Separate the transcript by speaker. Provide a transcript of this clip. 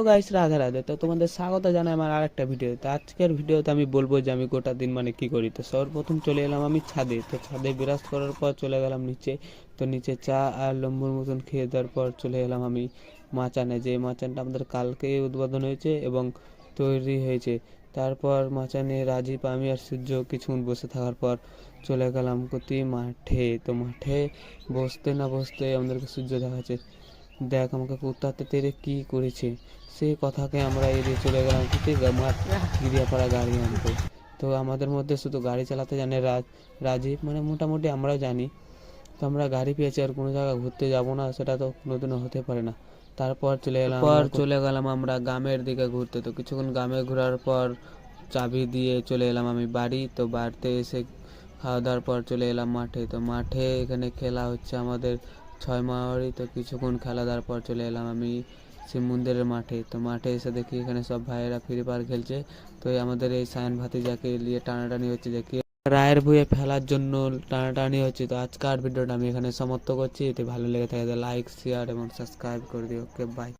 Speaker 1: তো গাইস, রাধে রাধে। তো তোমাদের স্বাগত জানাই আমার আরেকটা ভিডিও। তো আজকের ভিডিওতে আমি বলবো যে আমি গোটা দিন মানে কি করি। তো সর্বপ্রথম চলে এলাম আমি ছাদে। তো ছাদে বিরাজ করার পর চলে গেলাম নিচে। তো নিচে চা আর লম্বুর মতন খেয়ে দেওয়ার পর চলে এলাম আমি মাচানে, যে মাচানটা আমাদের কালকে উদ্বোধন হয়েছে এবং তৈরি হয়েছে। তারপর মাচানে রাজীব, আমি আর সূর্য কিছুক্ষণ বসে থাকার পর চলে গেলাম কতি মাঠে। তো মাঠে বসতে না বসতে আমাদেরকে সূর্য দেখাচ্ছে, দেখ আমাকে কুত্তাতে তেরে কি করেছে। সেই কথাকে আমরা এড়িয়ে চলে গেলাম কিন্তু আমার গিরিয়াপাড়া গাড়ি আনতে। তো আমাদের মধ্যে শুধু গাড়ি চালাতে জানে রাজীব, মানে মোটামুটি আমরাও জানি। তো আমরা গাড়ি পেয়েছি, আর কোনো জায়গায় ঘুরতে যাব না সেটা তো কোনোদিনও হতে পারে না। তারপর চলে গেলাম আমরা গ্রামের দিকে ঘুরতে। তো কিছুক্ষণ গ্রামে ঘোরার পর চাবি দিয়ে চলে এলাম আমি বাড়ি। তো বাড়িতে এসে খাওয়া দাওয়ার পর চলে এলাম মাঠে। তো মাঠে এখানে খেলা হচ্ছে আমাদের 6 মাওয়ারি। তো কিছুক্ষণ খেলা দেওয়ার পর চলে এলাম আমি শিব মন্দিরের মাঠে। তো মাঠে এসে দেখি এখানে সব ভাইয়েরা ফ্রি ফায়ার খেলছে। তো আমাদের এই সায়ন ভাতিজাকে নিয়ে টানাটানি হচ্ছে, যে কি রায়ের ভুঁয়ে ফেলার জন্য টানাটানি হচ্ছে। তো আজকের ভিডিওটা আমি এখানে সমাপ্ত করছি। যদি ভালো লেগে থাকে লাইক, শেয়ার এবং সাবস্ক্রাইব করে দিও। ওকে, বাই।